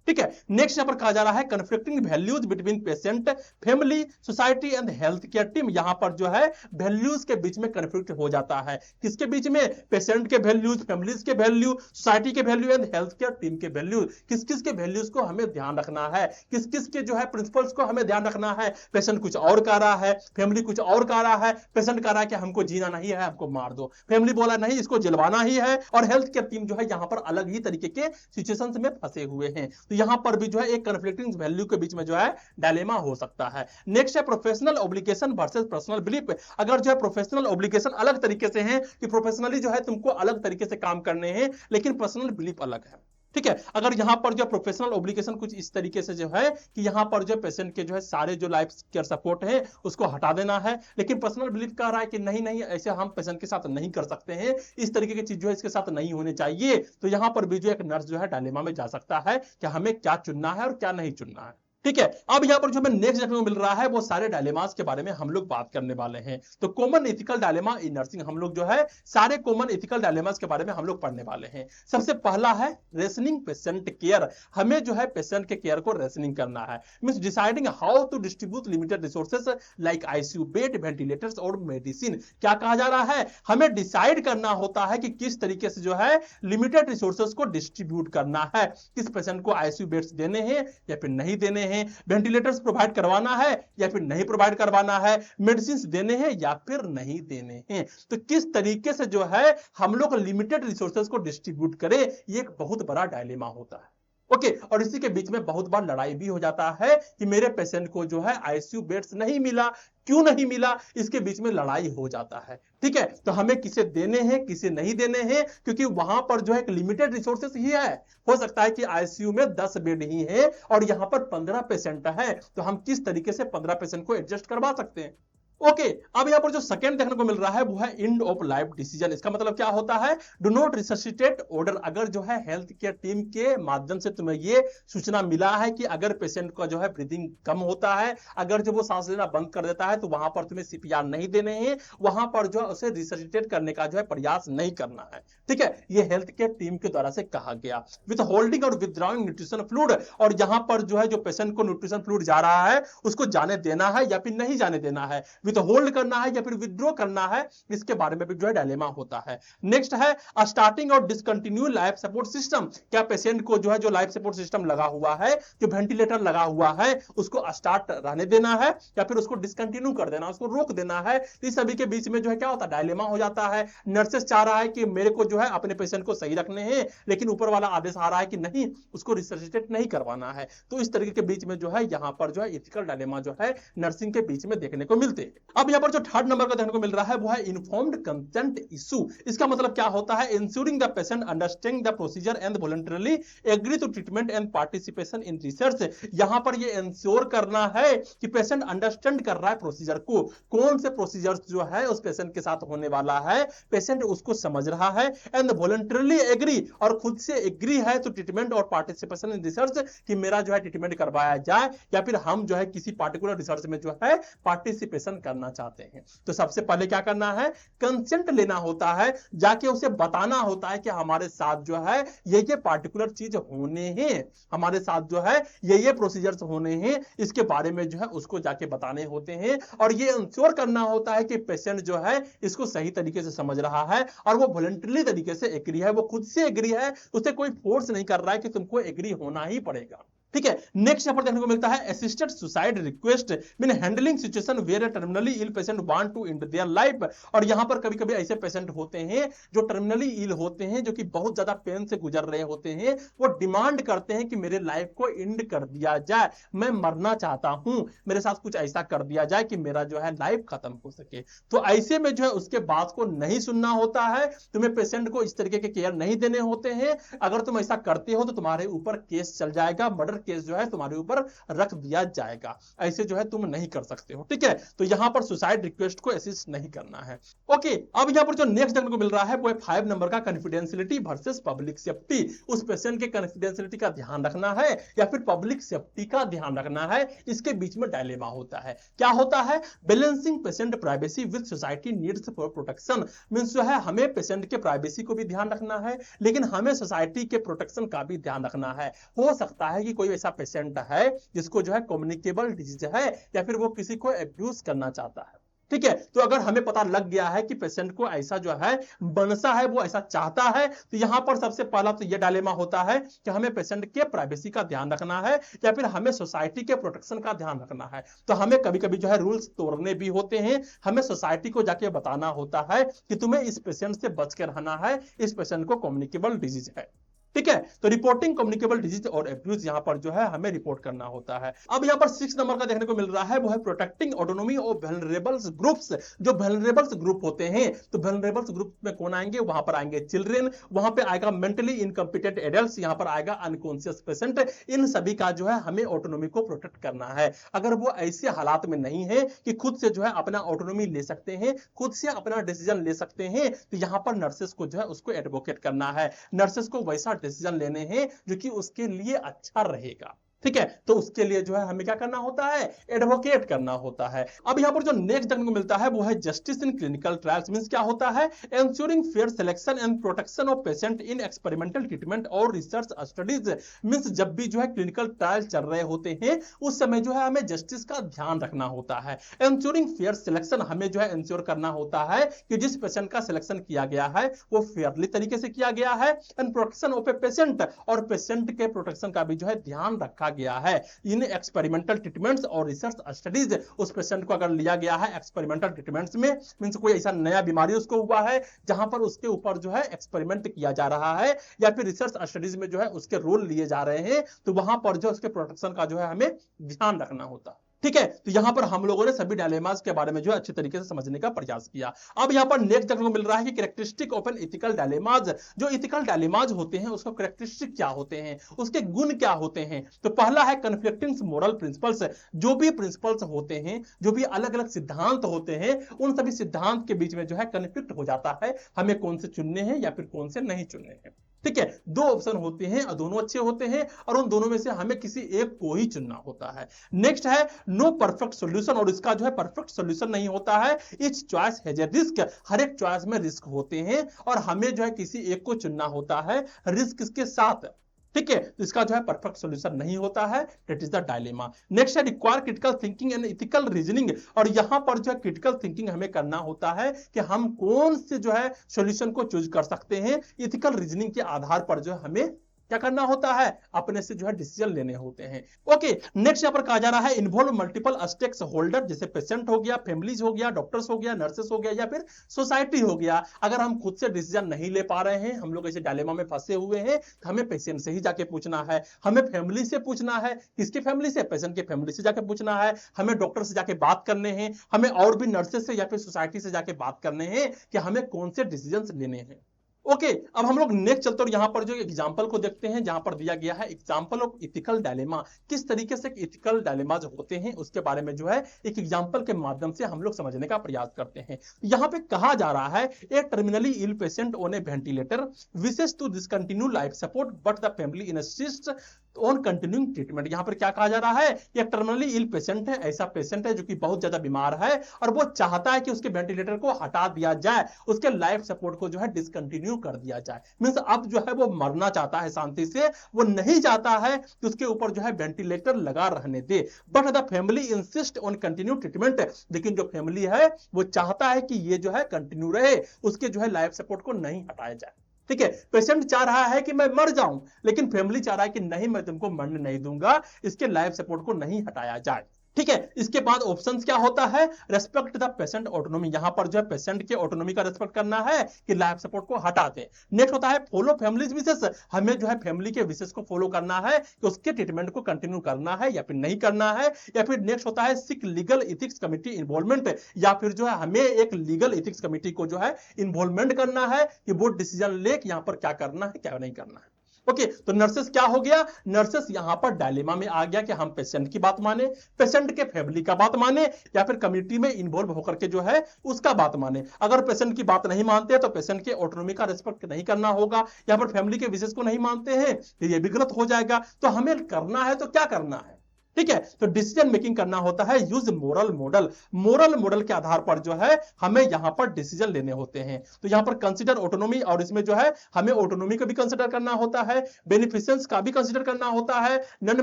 [SPEAKER 1] ठीक है। नेक्स्ट यहां पर कहा जा रहा है conflicting values between patient, family, society and health care team. यहां पर जो है वैल्यूज के बीच में कन्फ्लिक्ट हो जाता है। किसके बीच में? पेशेंट के वैल्यूज, फैमिलीज के वैल्यू, सोसाइटी के value and health care team के वैल्यू। किस किस के वैल्यूज को हमें ध्यान रखना है, किस किस के जो है प्रिंसिपल्स को हमें ध्यान रखना है। पेशेंट कुछ और कह रहा है, फैमिली कुछ और कह रहा है, पेशेंट कह रहा है कि हमको जीना नहीं है, हमको मार दो, फैमिली बोला नहीं इसको जलवाना ही है, और हेल्थ केयर टीम जो है यहां पर अलग ही तरीके के सिचुएशंस में फंसे हुए हैं। तो यहां पर भी जो है एक कन्फ्लिक्टिंग वैल्यू के बीच में जो है डायलेमा हो सकता है। नेक्स्ट है professional obligation versus personal belief. अगर जो है प्रोफेशनल ऑब्लिगेशन अलग तरीके से है कि प्रोफेशनली जो है तुमको अलग तरीके से काम करने हैं, लेकिन पर्सनल बिलीफ अलग है, ठीक है। अगर यहां पर जो प्रोफेशनल ऑब्लिगेशन कुछ इस तरीके से जो है कि यहां पर जो पेशेंट के जो है सारे जो लाइफ केयर सपोर्ट है उसको हटा देना है, लेकिन पर्सनल बिलीफ कह रहा है कि नहीं नहीं ऐसे हम पेशेंट के साथ नहीं कर सकते हैं, इस तरीके की चीज जो है इसके साथ नहीं होनी चाहिए, तो यहां पर भी जो एक नर्स जो है डायलेमा में जा सकता है कि हमें क्या चुनना है और क्या नहीं चुनना है। ठीक है। अब यहां पर जो हमें नेक्स्ट देखने को मिल रहा है वो सारे डायलेमास के बारे में हम लोग बात करने वाले हैं। तो common ethical dilemma in nursing हम लोग जो है सारे कॉमन एथिकल डायलेमास के बारे में हम लोग पढ़ने वाले हैं। सबसे पहला है रेशनिंग पेशेंट केयर। हमें जो है पेशेंट के केयर को रेशनिंग करना है, means deciding how to distribute limited resources like ICU bed, ventilators और मेडिसिन। क्या कहा जा रहा है, हमें डिसाइड करना होता है कि किस तरीके से जो है लिमिटेड रिसोर्सेज को डिस्ट्रीब्यूट करना है, किस पेशेंट को आईसीयू बेड्स देने हैं या फिर नहीं देने हैं, वेंटिलेटर्स प्रोवाइड करवाना है या फिर नहीं प्रोवाइड करवाना है, मेडिसिन देने हैं या फिर नहीं देने हैं। तो किस तरीके से जो है हम लोग लिमिटेड रिसोर्सेज को डिस्ट्रीब्यूट करें, ये एक बहुत बड़ा डायलेमा होता है। ओके, और इसी के बीच में बहुत बार लड़ाई भी हो जाता है कि मेरे पेशेंट को जो है आईसीयू बेड्स नहीं मिला, क्यों नहीं मिला, इसके बीच में लड़ाई हो जाता है। ठीक है, तो हमें किसे देने हैं किसे नहीं देने हैं, क्योंकि वहां पर जो है एक लिमिटेड रिसोर्सेस ही है। हो सकता है कि आईसीयू में 10 बेड ही है और यहां पर 15 पेशेंट है, तो हम किस तरीके से 15 पेशेंट को एडजस्ट करवा सकते हैं। ओके, अब यहां पर जो सेकंड देखने को मिल रहा है वो है एंड ऑफ लाइफ डिसीजन। इसका मतलब क्या होता है, डू नॉट रिससिटेट ऑर्डर। अगर जो है हेल्थ केयर टीम के माध्यम से तुम्हें ये सूचना मिला है कि अगर पेशेंट का जो है ब्रीदिंग कम होता है, अगर जो वो सांस लेना बंद कर देता है, तो वहां पर तुम्हें सीपीआर नहीं देने हैं, वहां पर जो है उसे रिससिटेट करने का जो है प्रयास नहीं करना है। ठीक है, ये हेल्थ केयर टीम के द्वारा से कहा गया। विद होल्डिंग और विथड्रॉइंग न्यूट्रिशन फ्लूइड, और यहां पर जो है जो पेशेंट को न्यूट्रिशन फ्लूइड जा रहा है उसको जाने देना है या फिर नहीं जाने देना है, तो होल्ड करना है या फिर विथड्रॉ करना है, इसके बारे में भी जो है डायलेमा होता है। नेक्स्ट है स्टार्टिंग और डिसकंटिन्यू लाइफ सपोर्ट सिस्टम। क्या पेशेंट को जो है जो लाइफ सपोर्ट सिस्टम लगा हुआ है, जो वेंटिलेटर लगा हुआ है, उसको स्टार्ट रहने देना है या फिर उसको डिसकंटिन्यू कर देना, उसको रोक देना है। इस सभी के बीच में जो है क्या होता है, डायलेमा हो जाता है। नर्सेस चाह रहा है कि मेरे को जो है अपने पेशेंट को सही रखने हैं, लेकिन ऊपर वाला आदेश आ रहा है कि नहीं, उसको रिससिटेट नहीं करवाना है। तो इस तरीके के बीच में जो है यहां पर जो है एथिकल डायलेमा जो है नर्सिंग के बीच में देखने को मिलते हैं। अब यहां पर जो थर्ड नंबर का देखने को मिल रहा है वो है इन्फॉर्म्ड कंसेंट इशू। इसका मतलब क्या होता है, ensuring the patient understanding the procedure and voluntarily agree to treatment and participation in research. यहां पर ये इंश्योर करना है कि पेशेंट अंडरस्टैंड कर रहा है प्रोसीजर को, कौन से प्रोसीजर जो है उस पेशेंट के साथ होने वाला है, पेशेंट उसको समझ रहा है, एंड वॉलंटरली एग्री, और खुद से एग्री है तो ट्रीटमेंट और पार्टिसिपेशन इन रिसर्च, कि मेरा जो है ट्रीटमेंट करवाया जाए या फिर हम जो है किसी पार्टिकुलर रिसर्च में जो है पार्टिसिपेशन करना चाहते हैं। तो सबसे पहले क्या करना है, कंसेंट लेना होता है, जाके उसे बताना होता है कि हमारे साथ जो है ये पार्टिकुलर चीज होने हैं, हमारे साथ जो है ये प्रोसीजर्स होने हैं, इसके बारे में जो है उसको जाके बताने होते हैं। और ये इंश्योर करना होता है कि पेशेंट जो है इसको सही तरीके से समझ रहा है और वो वॉलंटरी तरीके से एग्री है, वो खुद से एग्री है, उसे कोई फोर्स नहीं कर रहा है कि तुमको एग्री होना ही पड़ेगा। ठीक है, नेक्स्ट यहां पर देखने को मिलता है assisted suicide request mean handling situation where a terminally ill patient want to end their life. और यहां पर कभी-कभी ऐसे पेशेंट होते हैं जो टर्मिनली इल होते हैं, जो कि बहुत ज्यादा पेन से गुजर रहे होते हैं, वो डिमांड करते हैं कि मेरे लाइफ को एंड कर दिया जाए, मैं मरना चाहता हूं, मेरे साथ कुछ ऐसा कर दिया जाए कि मेरा जो है लाइफ खत्म हो सके। तो ऐसे में जो है उसके बात को नहीं सुनना होता है, तुम्हें पेशेंट को इस तरीके के केयर नहीं देने होते हैं। अगर तुम ऐसा करते हो तो तुम्हारे ऊपर केस चल जाएगा, मर्डर केस जो है तुम्हारे ऊपर रख दिया जाएगा, ऐसे जो है तुम नहीं कर सकते हो। ठीक है, तो यहां पर सुसाइड रिक्वेस्ट को असिस्ट नहीं करना है। ओके, अब यहां पर जो नेक्स्ट देखने को मिल रहा है वो है 5 नंबर का कॉन्फिडेंशियलिटी वर्सेस पब्लिक सेफ्टी। उस पेशेंट के कॉन्फिडेंशियलिटी का ध्यान रखना है या फिर पब्लिक सेफ्टी का ध्यान रखना है, इसके बीच में डायलेमा होता है। क्या होता है, balancing patient privacy with society needs for protection. Means जो है हमें पेशेंट के प्राइवेसी को भी ध्यान रखना है, लेकिन हमें सोसाइटी के प्रोटेक्शन का भी ध्यान रखना है। हो सकता है कि कोई ऐसा पेशेंट है जिसको जो है कम्युनिकेबल डिजीज है या फिर वो किसी को अब्यूज करना चाहता है। ठीक है, तो अगर हमें पता लग गया है कि पेशेंट को ऐसा जो है मनसा है, वो ऐसा चाहता है, तो यहां पर सबसे पहला तो ये डायलेमा होता है कि हमें पेशेंट के प्राइवेसी का ध्यान रखना है या फिर हमें सोसाइटी के प्रोटेक्शन का ध्यान रखना है। तो हमें कभी-कभी जो है रूल्स तोड़ने भी होते हैं, हमें सोसाइटी को जाके बताना होता है कि तुम्हें इस पेशेंट से बच के रहना है, इस पेशेंट को कम्युनिकेबल डिजीज है। ठीक है, तो रिपोर्टिंग कम्युनिकेबल डिजीज और एब्यूज यहां पर जो है हमें रिपोर्ट करना होता है। अब यहां पर 6 नंबर का देखने को मिल रहा है वो है प्रोटेक्टिंग ऑटोनॉमी ऑफ वल्नरेबल्स ग्रुप्स। जो वल्नरेबल्स ग्रुप होते हैं, तो वल्नरेबल्स ग्रुप में कौन आएंगे, वहां पर आएंगे चिल्ड्रन, वहां पे आएगा मेंटली इनकम्पिटेंट एडल्ट्स, यहां पर आएगा अनकॉन्शियस पेशेंट। इन सभी का जो है हमें ऑटोनॉमी को प्रोटेक्ट करना है। अगर वो ऐसे हालात में नहीं है कि खुद से जो है अपना ऑटोनॉमी ले सकते हैं, खुद से अपना डिसीजन ले सकते हैं, तो यहां पर नर्सेस को जो है उसको एडवोकेट करना है। नर्सेस को वैसा डिसीजन लेने हैं जो कि उसके लिए अच्छा रहेगा। ठीक है, तो उसके लिए जो है हमें क्या करना होता है, एडवोकेट करना होता है। अब यहाँ पर जो नेक्स्ट देखने को मिलता है वो है justice in clinical trials. Means क्या होता है, ensuring fair selection and protection of patient in experimental treatment और रिसर्च स्टडीज। मींस जब भी जो है क्लिनिकल ट्रायल चल रहे होते हैं उस समय जो है हमें जस्टिस का ध्यान रखना होता है। एंश्योरिंग फेयर सिलेक्शन, हमें जो है एंश्योर करना होता है कि जिस पेशेंट का सिलेक्शन किया गया है वो फेयरली तरीके से किया गया है। And protection of a patient, और पेशेंट के प्रोटेक्शन का भी जो है ध्यान रखा गया है इन एक्सपेरिमेंटल ट्रीटमेंट्स और रिसर्च स्टडीज। उस पेशेंट को अगर लिया गया है एक्सपेरिमेंटल ट्रीटमेंट्स में, मींस कोई ऐसा नया बीमारी उसको हुआ है जहां पर उसके ऊपर जो है एक्सपेरिमेंट किया जा रहा है या फिर रिसर्च स्टडीज में जो है उसके रोल लिए जा रहे हैं, तो वहां पर जो उसके प्रोटेक्शन का जो है हमें ध्यान रखना होता है। ठीक है, तो यहां पर हम लोगों ने सभी डायलेमास के बारे में जो है अच्छे तरीके से समझने का प्रयास किया। अब यहां पर नेक्स्ट देखने को मिल रहा है कि characteristic of an ethical dilemmas. जो एथिकल डायलेमाज होते हैं उसका कैरेक्टरिस्टिक क्या होते हैं, उसके गुण क्या होते हैं। तो पहला है कन्फ्लिक्टिंग मोरल प्रिंसिपल्स। जो भी प्रिंसिपल्स होते हैं, जो भी अलग अलग सिद्धांत होते हैं, उन सभी सिद्धांत के बीच में जो है कन्फ्लिक्ट हो जाता है, हमें कौन से चुनने हैं या फिर कौन से नहीं चुनने हैं। ठीक है, दो ऑप्शन होते हैं और दोनों अच्छे होते हैं और उन दोनों में से हमें किसी एक को ही चुनना होता है। नेक्स्ट है नो परफेक्ट सॉल्यूशन, और इसका जो है परफेक्ट सॉल्यूशन नहीं होता है। Each choice has a risk, हर एक चॉइस में रिस्क होते हैं और हमें जो है किसी एक को चुनना होता है रिस्क के साथ। ठीक है, तो इसका जो है परफेक्ट सॉल्यूशन नहीं होता है, that is the dilemma. Next है require critical thinking and ethical reasoning, और यहां पर जो है क्रिटिकल थिंकिंग हमें करना होता है कि हम कौन से जो है सॉल्यूशन को चूज कर सकते हैं। एथिकल रीजनिंग के आधार पर जो है हमें क्या करना होता है, अपने से जो है डिसीजन लेने होते हैं। ओके, नेक्स्ट यहां पर कहा जा रहा है इन्वॉल्व मल्टीपल स्टेक होल्डर, जैसे पेशेंट हो गया, फैमिलीज हो गया, डॉक्टर्स हो गया, नर्सेस हो गया या फिर सोसाइटी हो गया। अगर हम खुद से डिसीजन नहीं ले पा रहे हैं, हम लोग ऐसे डायलेमा में फंसे हुए हैं, तो हमें पेशेंट से ही जाके पूछना है, हमें फैमिली से पूछना है। किसकी फैमिली से, पेशेंट की फैमिली से जाके पूछना है। हमें डॉक्टर से जाके बात करने हैं, हमें और भी नर्सेस से या फिर सोसाइटी से जाके बात करने हैं कि हमें कौन से डिसीजन लेने हैं। ओके, अब हम लोग नेक्स्ट चलते और यहां पर जो एग्जांपल को देखते हैं, जहां पर दिया गया है एग्जांपल ऑफ एथिकल डायलेमा। किस तरीके से एथिकल डायलेमाज होते हैं उसके बारे में जो है एक एग्जांपल के माध्यम से हम लोग समझने का प्रयास करते हैं। यहां पे कहा जा रहा है a terminally ill patient on a ventilator wishes to discontinue life support but the family insist on continuing treatment. यहां पर क्या कहा जा रहा है, एक टर्मिनली इल पेशेंट है, ऐसा पेशेंट है जो कि बहुत ज्यादा बीमार है और वो चाहता है कि उसके वेंटिलेटर को हटा दिया जाए, उसके लाइफ सपोर्ट को जो है डिसकंटिन्यू कर दिया जाए। मींस अब जो है वो मरना चाहता है शांति से, वो नहीं चाहता है कि उसके ऊपर जो है वेंटिलेटर लगा रहने दे। But the family insist on continue treatment, लेकिन जो फैमिली है वो चाहता है कि ये जो है कंटिन्यू रहे, उसके जो है लाइफ सपोर्ट को नहीं हटाया जाए। ठीक है, पेशेंट चाह रहा है कि मैं मर जाऊं, लेकिन फैमिली चाह रहा है कि नहीं, मैं तुमको मरने नहीं दूंगा, इसके लाइफ सपोर्ट को नहीं हटाया जाए। ठीक है, इसके बाद ऑप्शंस क्या होता है, रेस्पेक्ट द पेशेंट ऑटोनॉमी। यहां पर जो है पेशेंट के ऑटोनॉमी का रेस्पेक्ट करना है कि लाइफ सपोर्ट को हटा दे। नेक्स्ट होता है फॉलो फैमिलीज विशेस, हमें जो है फैमिली के विशेस को फॉलो करना है कि उसके ट्रीटमेंट को कंटिन्यू करना है या फिर नहीं करना है। या फिर नेक्स्ट होता है सिक लीगल एथिक्स कमिटी इन्वॉल्वमेंट, या फिर जो है हमें एक लीगल एथिक्स कमिटी को जो है इन्वॉल्वमेंट करना है कि वो डिसीजन ले कि यहां पर क्या करना है क्या नहीं करना है। ओके, तो नर्सेस क्या हो गया, नर्सेस यहां पर डायलेमा में आ गया कि हम पेशेंट की बात माने, पेशेंट के फैमिली का बात माने, या फिर कम्युनिटी में इन्वॉल्व होकर के जो है उसका बात माने। अगर पेशेंट की बात नहीं मानते तो पेशेंट के ऑटोनॉमी का रिस्पेक्ट नहीं करना होगा, या फिर फैमिली के विशेष को नहीं मानते हैं तो ये भी गलत हो जाएगा। तो हमें करना है तो क्या करना है, ठीक है, तो डिसीजन मेकिंग करना होता है use moral model. Moral model के आधार पर जो है हमें यहां पर डिसीजन लेने होते हैं। तो यहां पर कंसीडर ऑटोनॉमी, और इसमें जो है हमें ऑटोनॉमी को भी कंसीडर करना होता है, बेनिफिशियंस का भी कंसीडर करना होता है, नॉन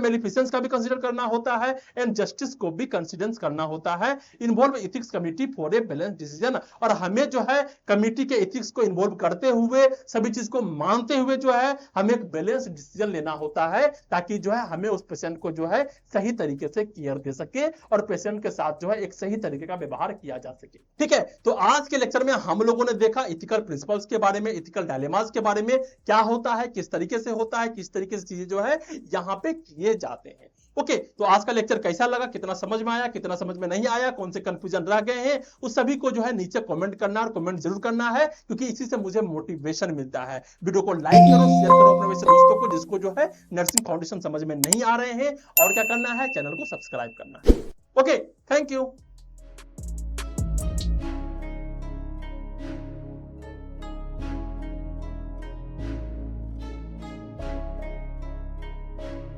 [SPEAKER 1] बेनिफिशियंस का भी कंसीडर करना होता है, एंड जस्टिस को भी कंसीडर करना होता है। Involve ethics committee for a balance decision, और हमें जो है कमिटी के एथिक्स को इन्वॉल्व करते हुए, सभी चीज को मानते हुए जो है हमें एक बैलेंस डिसीजन लेना होता है, ताकि जो है हमें उस पेशेंट को जो है सही तरीके से केयर दे सके और पेशेंट के साथ जो है एक सही तरीके का व्यवहार किया जा सके। ठीक है, तो आज के लेक्चर में हम लोगों ने देखा एथिकल प्रिंसिपल्स के बारे में, एथिकल डायलेमास के बारे में, क्या होता है, किस तरीके से होता है, किस तरीके से चीजें जो है यहां पे किए जाते हैं। ओके, तो आज का लेक्चर कैसा लगा, कितना समझ में आया, कितना समझ में नहीं आया, कौन से कंफ्यूजन रह गए हैं, उस सभी को जो है नीचे कमेंट करना, और कमेंट जरूर करना है, क्योंकि इसी से मुझे मोटिवेशन मिलता है। वीडियो को लाइक करो, शेयर करो अपने वैसे दोस्तों को जिसको जो है नर्सिंग फाउंडेशन समझ में नहीं आ रहे हैं, और क्या करना है, चैनल को सब्सक्राइब करना है। Okay, thank you.